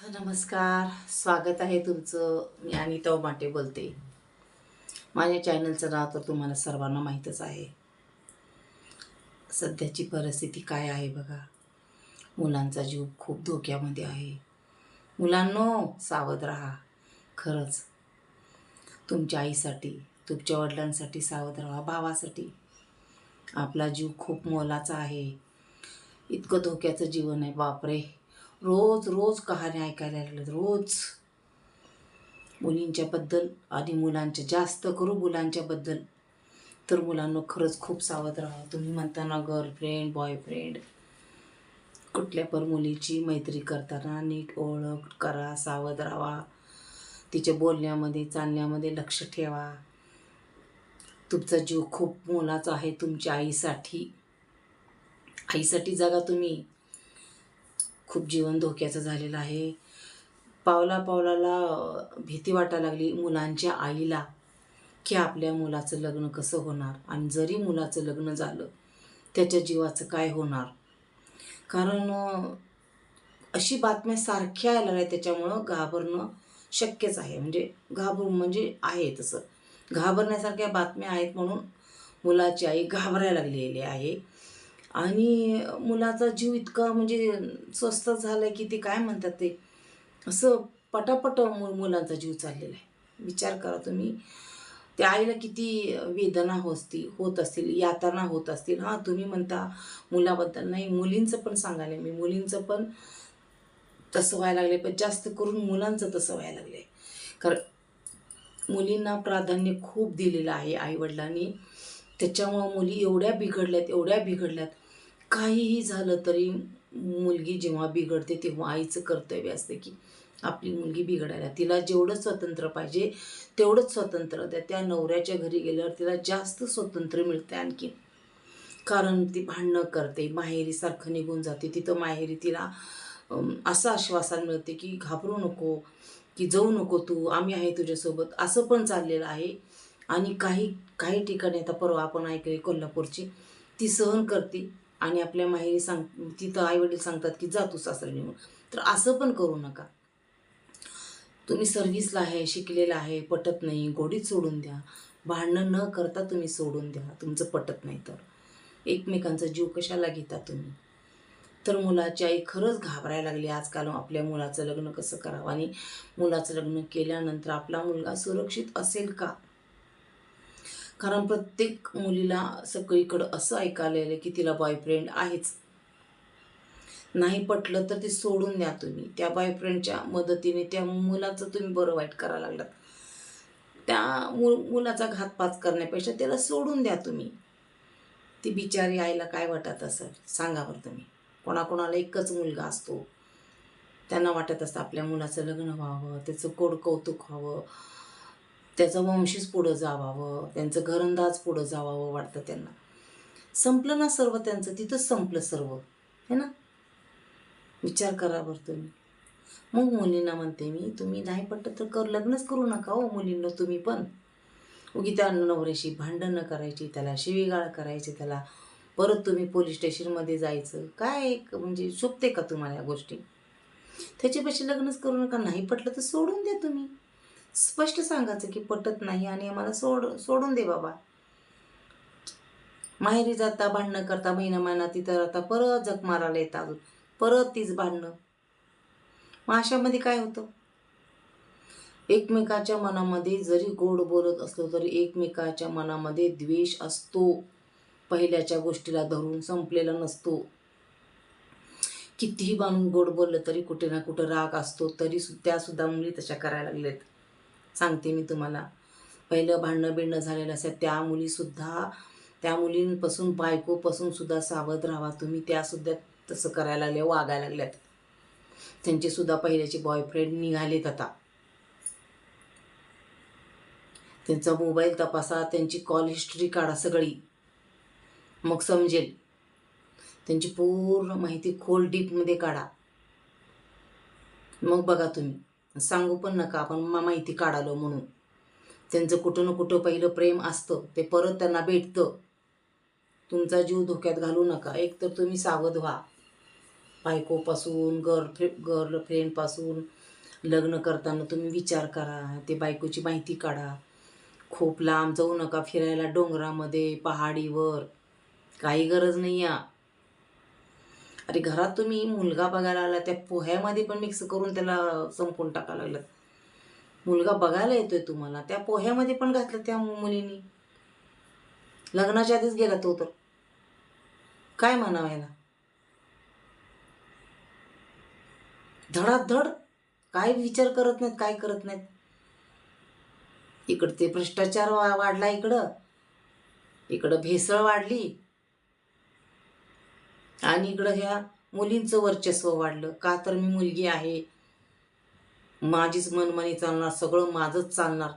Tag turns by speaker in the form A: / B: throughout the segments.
A: नमस्कार, स्वागत आहे तुमचं. मी अनिता माटे बोलते. माझ्या चॅनलचं नाव तर तुम्हाला सर्वांना माहीतच आहे. सध्याची परिस्थिती काय आहे बघा. मुलांचा जीव खूप धोक्यामध्ये आहे. मुलांनो, सावध राहा. खरंच तुमच्या आईसाठी, तुमच्या वडिलांसाठी सावध राहा. भावासाठी. आपला जीव खूप मोलाचा आहे. इतकं धोक्याचं जीवन आहे, बापरे. रोज रोज कहाण्या ऐकायला लागल्यात, रोज मुलींच्याबद्दल आणि मुलांच्या, जास्त करून मुलांच्याबद्दल. तर मुलांना खरंच खूप सावध राहा. तुम्ही म्हणता ना, गर्लफ्रेंड बॉयफ्रेंड, कुठल्या पण मुलीची मैत्री करताना नीट ओळख करा, सावध राहा. तिच्या बोलण्यामध्ये चालण्यामध्ये लक्ष ठेवा. तुमचा जीव खूप मोलाचा आहे. तुमच्या आईसाठी जगा तुम्ही. खूप जीवन धोक्याचं झालेलं आहे. पावला पावलाला भीती वाटायला लागली मुलांच्या आईला, की आपल्या मुलाचं लग्न कसं होणार, आणि जरी मुलाचं लग्न झालं त्याच्या जीवाचं काय होणार. कारण अशी बातम्या सारख्या यायला लागल्या, त्याच्यामुळं घाबरणं शक्यच आहे. म्हणजे आहे तसं घाबरण्यासारख्या बातम्या आहेत, म्हणून मुलाची आई घाबरायला लागलेली आहे. आणि मुलाचा जीव इतका स्वस्त झाला आहे की ते काय म्हणतात ते, असं पटापट मुलांचा जीव चाललेला आहे. विचार करा तुम्ही, त्या आईला किती वेदना होत असतील, यातना होत असतील. हां, तुम्ही म्हणता मुलाबद्दल नाही, मुलींचं पण सांगायला मी, मुलींचं पण तसं व्हायला लागले, पण जास्त करून मुलांचं तसं व्हायला लागले. कारण मुलींना प्राधान्य खूप दिलेलं आहे आईवडिलांनी. त्याच्यामुळं मुली एवढ्या बिघडल्यात. काहीही झालं तरी मुलगी जेव्हा बिघडते तेव्हा आईचं कर्तव्य असते की आपली मुलगी बिघडायला, तिला जेवढं स्वतंत्र पाहिजे तेवढंच स्वतंत्र द्या. त्या नवऱ्याच्या घरी गेल्यावर तिला जास्त स्वतंत्र मिळते आणखी. कारण ती भांडणं करते, माहेरी सारखं निघून जाते. तिथं माहेरी तिला असं आश्वासन मिळते की घाबरू नको, की जाऊ नको तू, आम्ही आहे तुझ्यासोबत, असं पण चाललेलं आहे. आणि काही ठिकाणी, आता परवा आपण ऐकले कोल्हापूरची, ती सहन करते आणि आपल्या माहेरी तिथं आईवडील सांगतात की जा तू सासरी निघून. तर असं पण करू नका. तुम्ही सर्व्हिसला आहे, शिकलेला आहे, पटत नाही, गोडीत सोडून द्या. भांडणं न करता तुम्ही सोडून द्या, तुमचं पटत नाही तर. एकमेकांचा जीव कशाला घेता तुम्ही. तर मुलाची आई खरंच घाबरायला लागली आजकाल. आपल्या मुलाचं लग्न कसं करावं, आणि मुलाचं लग्न केल्यानंतर आपला मुलगा सुरक्षित असेल का. कारण प्रत्येक मुलीला सगळीकडं असं ऐकायला आलं की तिला बॉयफ्रेंड आहेच. नाही पटलं तर ते सोडून द्या तुम्ही. त्या बॉयफ्रेंडच्या मदतीने त्या मुलाचं तुम्ही बरं वाईट करायला लागलात. त्या मुलाचा घातपात करण्यापेक्षा त्याला सोडून द्या तुम्ही. ती बिचारी आईला काय वाटत असेल सांगा बरं तुम्ही. कोणाकोणाला एकच मुलगा असतो, त्यांना वाटत असतं आपल्या मुलाचं लग्न व्हावं, त्याचं गोड कौतुक व्हावं, त्याचं वंशीच पुढं जावावं, त्यांचं घरंदाज पुढं जावावं वाटतं त्यांना. संपलं ना सर्व त्यांचं, तिथंच संपलं सर्व, है ना. विचार करा बरं तुम्ही. मग मुलींना म्हणते मी, तुम्ही नाही पटत तर लग्नच करू नका हो मुलींना. तुम्ही पण उगी त्या नवऱ्याशी भांडणं करायची, त्याला शिवीगाळ करायची, त्याला परत तुम्ही पोलीस स्टेशनमध्ये जायचं. काय शोभते का तुम्हाला या गोष्टी. त्याच्यापेक्षा लग्नच करू नका. नाही पटलं तर सोडून द्या तुम्ही. स्पष्ट सांगायचं की पटत नाही आणि आम्हाला सोडून दे बाबा. माहेरी जाता, भांडणं करता, महिना तिथं राहता, परत जग मारायला येतात, परत तीच भांडणं. मग अशामध्ये काय होतं. एकमेकाच्या मनामध्ये जरी गोड बोलत असलो तरी एकमेकाच्या मनामध्ये द्वेष असतो. पहिल्याच्या गोष्टीला धरून संपलेला नसतो. कितीही बांधून गोड बोललं तरी कुठे ना कुठं राग असतो. तरी त्यासुद्धा मुली तशा करायला लागलेत. सांगते मी तुम्हाला. पहिलं भांडणं बिणणं झालेलं असेल त्या मुलीसुद्धा, त्या मुलींपासून बायकोपासून सुद्धा सावध राहा तुम्ही. त्यासुद्धा तसं करायला लागल्या, वागायला लागल्यात. त्यांचेसुद्धा पहिल्याचे बॉयफ्रेंड निघालेत आता. त्यांचा मोबाईल तपासा, त्यांची कॉल हिस्ट्री काढा सगळी, मग समजेल. त्यांची पूर्ण माहिती खोल डीपमध्ये काढा. मग बघा तुम्ही. सांगू पण नका आपण माहिती काढालो म्हणून. त्यांचं कुठं ना कुठं पहिलं प्रेम असतं, ते परत त्यांना भेटतं. तुमचा जीव धोक्यात घालू नका. एक तर तुम्ही सावध व्हा. बायकोपासून गर्लफ्रेंडपासून लग्न करताना तुम्ही विचार करा, ते बायकोची माहिती काढा. खूप लांब जाऊ नका फिरायला, डोंगरामध्ये पहाडीवर, काही गरज नाही आहे. अरे घरात तुम्ही मुलगा बघायला आला, त्या पोह्यामध्ये पण मिक्स करून त्याला संपवून टाकायला लागलं. मुलगा बघायला येतोय तुम्हाला, त्या पोह्यामध्ये पण घातलं त्या मुलीनी. लग्नाच्या आधीच गेला तो तर. काय म्हणावं याला? धडाधड काय विचार करत नाहीत, काय करत नाहीत. इकडं ते भ्रष्टाचार वाढला, इकडं भेसळ वाढली, आणि इकडं ह्या मुलींचं वर्चस्व वाढलं. का तर मी मुलगी आहे, माझीच मनमानी चालणार, सगळं माझंच चालणार.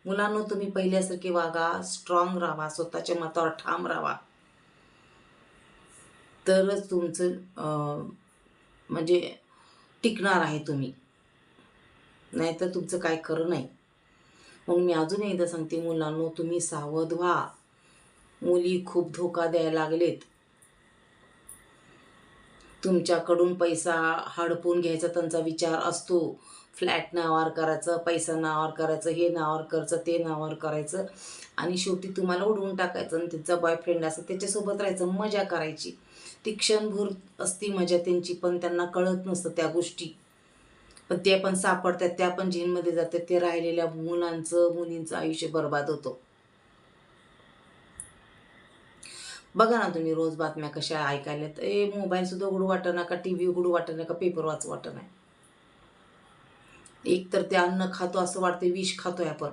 A: मुलांनो, तुम्ही पहिल्यासारखे वागा, स्ट्रॉंग राहा, स्वतःच्या मतावर ठाम राहा, तरच तुमचं म्हणजे टिकणार आहे तुम्ही, नाहीतर तुमचं काय खरं नाही. म्हणून मी अजून एकदा सांगते, मुलांनो तुम्ही सावध व्हा. मुली खूप धोका द्यायला लागलेत. तुमच्याकडून पैसा हडपून घ्यायचा त्यांचा विचार असतो. फ्लॅट नावावर करायचं, पैसा नावावर करायचं, हे नावावर करायचं, ते नावावर करायचं, आणि शेवटी तुम्हाला उडवून टाकायचं. आणि त्यांचा बॉयफ्रेंड असं त्याच्यासोबत राहायचं, मजा करायची. ती क्षणभर असती मजा त्यांची, पण त्यांना कळत नसतं त्या गोष्टी. पण ते पण सापडतात, त्या पण जेलमध्ये जातात. ते राहिलेल्या मुलींचं आयुष्य बर्बाद होतं. बघा ना तुम्ही, रोज बातम्या कशा ऐकायल्यात. मोबाईल सुद्धा उघडू वाटना का, टी व्ही उघडू वाटना का, पेपर वाचू वाटना. एक तर ते अन्न खातो असं वाटतं विष खातोय आपण.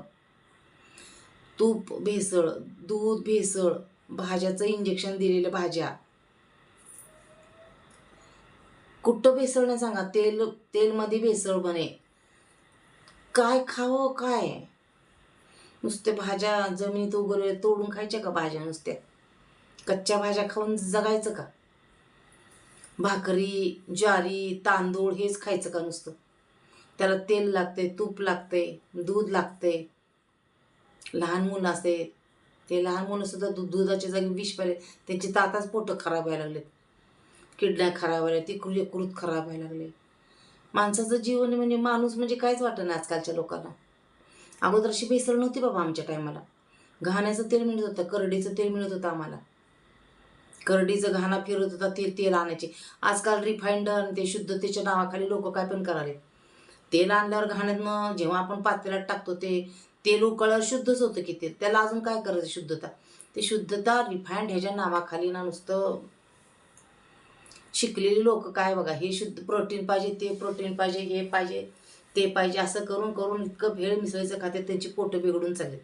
A: तूप भेसळ, दूध भेसळ, भाज्याचं इंजेक्शन दिलेल्या भाज्या. कुठं भेसळ नाही सांगा. तेलमध्ये भेसळ बने. काय खावं काय? नुसते भाज्या जमिनीत उगवले तोडून खायच्या का भाज्या? नुसत्या कच्च्या भाज्या खाऊन जगायचं का? भाकरी, ज्वारी, तांदूळ हेच खायचं का नुसतं? त्याला तेल लागते, तूप लागते, दूध लागते. लहान मुलं असते, ते लहान मुलं सुद्धा दुधाच्या जागी विष पाहिले, त्यांची ताताच पोटं खराब व्हायला लागलेत, किडण्या खराब व्हायला, ती यकृत खराब व्हायला लागले. माणसाचं जीवन म्हणजे माणूस म्हणजे काहीच वाटत नाही आजकालच्या लोकांना. अगोदर अशी भेसळ नव्हती बाबा आमच्या टायमाला. घाण्याचं तेल मिळत होतं, करडीचं तेल मिळत होतं आम्हाला. करडीचं घाणा फिरत होता, तेल आणायचे. आजकाल रिफाईंड आणि ते शुद्धतेच्या नावाखाली लोक काय पण कराले. तेल आणल्यावर घाण्यातनं जेव्हा आपण पातेल्यात टाकतो, ते तेल उकळल्यावर शुद्धच होतं की तेल. त्याला अजून काय करायचं शुद्धता? ते शुद्धता रिफाईंड ह्याच्या नावाखाली ना नुसतं शिकलेली लोक काय बघा, हे शुद्ध प्रोटीन पाहिजे, ते प्रोटीन पाहिजे, हे पाहिजे, ते पाहिजे, असं करून करून इतकं भेळ मिसळीचं खात्यात, त्यांची पोटं बिघडून चाललेत.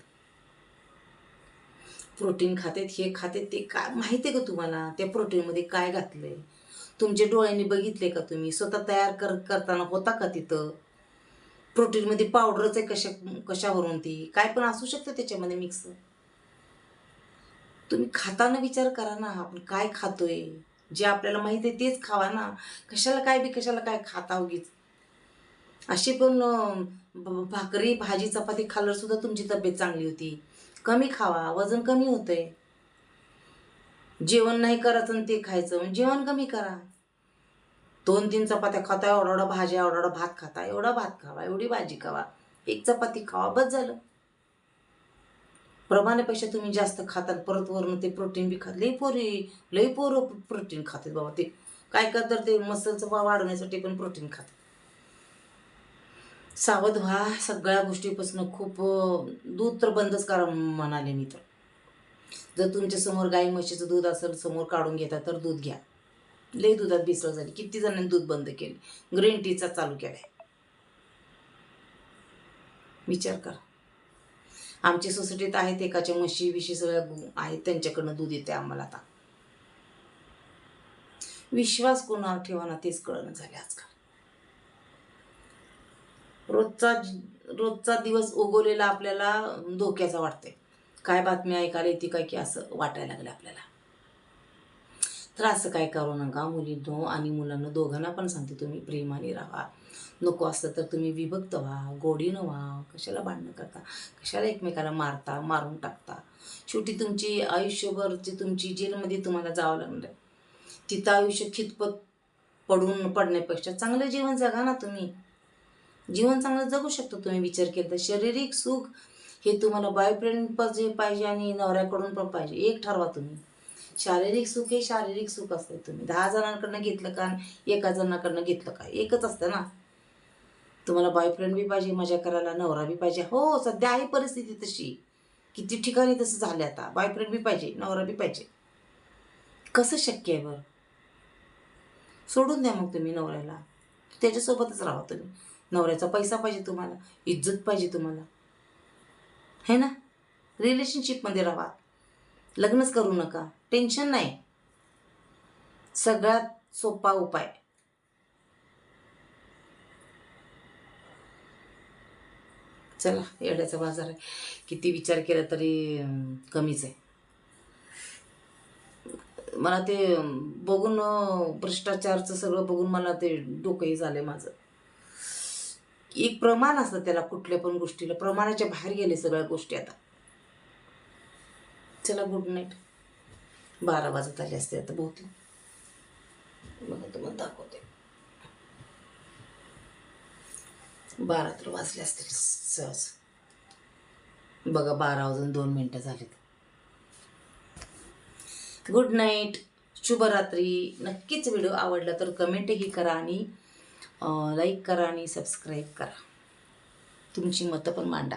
A: प्रोटीन खातेत, हे खातेत, ते काय माहिती आहे का तुम्हाला त्या प्रोटीनमध्ये काय घातलंय? तुमच्या डोळ्यांनी बघितले का तुम्ही? स्वतः तयार करताना होता का तिथं? प्रोटीनमध्ये पावडरच आहे, कशावरून ती काय पण असू शकतं त्याच्यामध्ये मिक्स. तुम्ही खाताना विचार करा ना, आपण काय खातोय. जे आपल्याला माहिती आहे तेच खावा ना. कशाला काय खाता उगीच. अशी पण भाकरी भाजी चपाती खाल्ल्यावर सुद्धा तुमची तब्येत चांगली होती. कमी खावा, वजन कमी होतंय. जेवण नाही करायचं आणि ते खायचं, जेवण कमी करा. 2-3 चपात्या खाता, एवढा भाज्या, एवढा भात खाता, एवढा भात खावा, एवढी भाजी खावा, 1 चपाती खावा, बस झालं. प्रमाणापेक्षा तुम्ही जास्त खाता, परत वरून ते प्रोटीन बी खात. लई पोरं प्रोटीन खातात बाबा. ते काय करतात, ते मसलचं वाढवण्यासाठी पण प्रोटीन खातात. सावध व्हा सगळ्या गोष्टीपासून. खूप दूध तर बंदच करा म्हणाले मी तर. जर तुमच्या समोर गाई म्हशीचं दूध असेल, समोर काढून घेता तर दूध घ्या. लई दुधात भेसळ झाली. किती जणांनी दूध बंद केले, ग्रीन टीचा चालू केलाय. विचार करा. आमच्या सोसायटीत आहेत एकाच्या म्हशी सगळ्या आहेत, त्यांच्याकडनं दूध येते आम्हाला. आता विश्वास कोणावर ठेवाना तेच कळणं झाले आजकाल. रोजचा दिवस उगवलेला आपल्याला धोक्याचा वाटतंय. काय बातमी ऐकायला येते काय की असं वाटायला लागलं आपल्याला. तर असं काय करू नका मुलींनो आणि मुलांना, दोघांना पण सांगते, तुम्ही प्रेमाने राहा. नको असतं तर तुम्ही विभक्त व्हा, गोडीनं व्हा. कशाला भांडणं करता, कशाला एकमेकाला मारून टाकता. शेवटी तुमची आयुष्यभरची तुमची जेलमध्ये तुम्हाला जावं लागणार. तिथं आयुष्य खितपत पडण्यापेक्षा चांगलं जीवन जगा ना तुम्ही. जीवन चांगलं जगू शकतो तुम्ही विचार केला तर. शारीरिक सुख हे तुम्हाला बॉयफ्रेंड पाहिजे आणि नवऱ्याकडून पण पाहिजे, एक ठरवा तुम्ही. शारीरिक सुख हे शारीरिक सुख असतं. तुम्ही 10 जणांकडनं घेतलं का, 1 जणांकडनं घेतलं का, एकच असतं ना. तुम्हाला बॉयफ्रेंड बी पाहिजे मजा करायला, नवरा बी पाहिजे. हो, सध्या आहे परिस्थिती तशी. किती ठिकाणी तसं झालं आता. बॉयफ्रेंड बी पाहिजे, नवरा बी पाहिजे. कसं शक्य आहे बरं? सोडून द्या मग तुम्ही नवऱ्याला, त्याच्यासोबतच राहा तुम्ही. नवऱ्याचा पैसा पाहिजे तुम्हाला, इज्जत पाहिजे तुम्हाला, है ना. रिलेशनशिपमध्ये राहा, लग्नच करू नका, टेन्शन नाही. सगळ्यात सोपा उपाय. चला, येड्याचा बाजार आहे. किती विचार केला तरी कमीच आहे. मला ते बघून भ्रष्टाचारचं सगळं बघून मला ते डोकंही झालंय माझं. एक प्रमाण असतं त्याला, कुठल्या पण गोष्टीला प्रमाणाच्या बाहेर गेले सगळ्या गोष्टी आता. चला, गुड नाईट. 12 वाजत आले असते आता बहुतेक. बघा तुम्हाला दाखवते. 12 तर वाजले असतील सहज. बघा 12 वाजून 2 मिनटं झालीत. गुड नाईट, शुभरात्री. नक्कीच व्हिडिओ आवडला तर कमेंटही करा आणि लाईक करा आणि सबस्क्राईब करा. तुमची मतं पण मांडा.